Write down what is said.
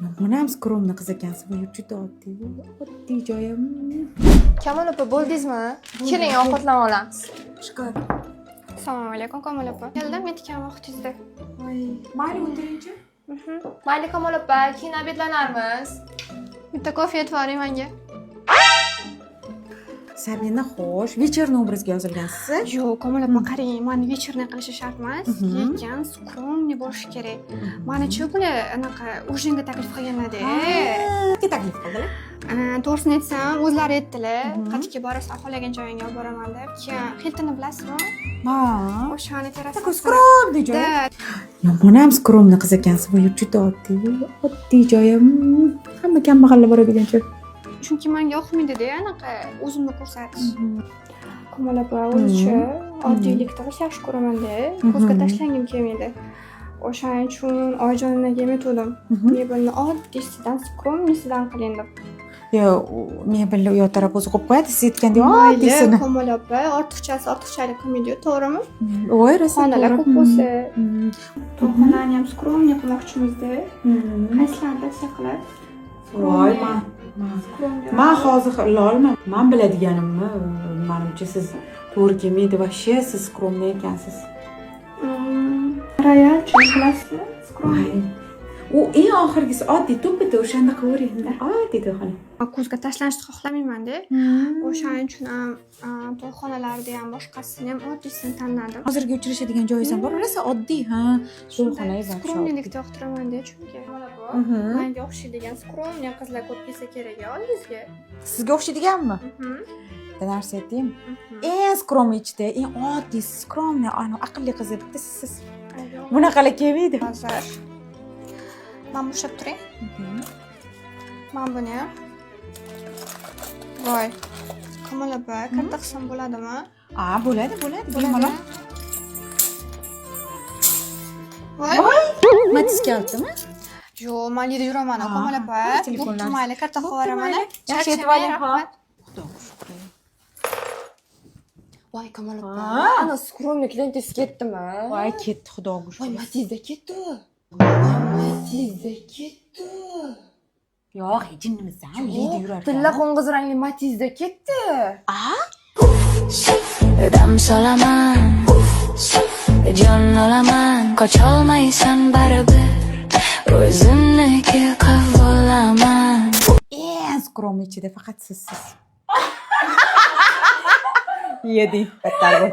Onam skromni qiz ekansiz, bu yurt juda oddiy joyim. Kamol opa, bo'ldingizmi? Keling, ovqatlanib olamiz. Chiqar. Assalomu alaykum, Kamol opa. Keldim, yetgan vaqtingizda. Mayli, o'tiringchi. Mayli, Kamol opa, keyin obedlanarmiz. Bitta kofe yetib yuboring menga. Sabina, xo'sh, вечерный obrazga yozilgansiz. Yo'q, Kamol opa, qarang, meni вечерный qilishi shart emas, lekin skromniy bo'lishi kerak. Meni-chi bular anaqa ujinga taklif qilganlar-da. Nega taklif qildilar? To'g'risini aytsam, o'zlari aytdilar, qayerga borasan, xohlagan joyingga olib boraman deb. Keyin Hilton'ni bilasizmi? Ha. O'shani terrasasida. Skromniy joy. Onam skromni qiz ekansiz, bu yurt juda oddiy joyim. Hamma kambag'allar boradigan joy. Chunki menga yoqmaydi-da anaqa o'zimni ko'rsatish. Kamol opa, o'zicha oddiylikda yaxshi ko'raman-da, ko'zga tashlangim kelmaydi. O'shaning uchun oyijoninga yetdim. Mebelni oddiysidan, skromniysidan qiling deb. Yo'q, mebelni u yoq taraf o'zi qo'yib qo'yadi, siz aytgandek oddiysini. Kamol opa, ortiqchalik qilmaydi-yu, to'g'rimi? Voy, rosa Xonalar ko'p bo'lsa, to'xonani ham skromniy qilmoqchimiz-da. Qaysilarida saqlab? Voy, men hozir ilolmam. Men biladiganimni, menimcha siz to'g'ri kelmaydi va siz skromniy ekansiz. Royal bilasizmi? Skromniy. U eng oxirgisi oddiy to'pida o'shanda qilaveringlar. Oddiy to'yxona. Ko'zga tashlanishni xohlamayman-da. O'shaning uchun ham to'yxonalarda ham boshqasini ham oddiysini tanladim. Hozirgi uchrashadigan joyingiz ham bor, rosa oddiy, ha. To'yxonangiz ham skromnilikni yoqtiraman-da, chunki menga o'xshaydigan skromniy qizlar ko'p kelsa kerak oldingizga. Sizga o'xshaydiganmi? Bitta narsa aytaymi? Eng skromniy ichida, eng oddiy, skromniy, aqlli qiz bitta siz. Bunaqalar kelmaydi. Hozir men bo'shab turing. Men buni voy, Kamol opa, katta qilsam bo'ladimi? Bo'ladi. Bemalol. Voy, Matiz keltimi? yo'q, men yerda yuraman, Kamol opa. Bu mayli, katta qilib yuboraman. Yaxshi aytib oling, ha. Xudoga shukr. Voy Kamol opa, ana skromnik lentasi ketdimi? Voy, ketdi, xudoga shukr. Voy Matizda ketdi. Yo'q, jinnimizdan uyda yurar. Tilla qo'ng'iz rangli Matizda ketdi. Dam solaman, jon olaman, qocholmaysan baribir, o'zimniki qilib olaman. Eng skromniy ichida faqat sizsiz. Yeding, battar bo'l.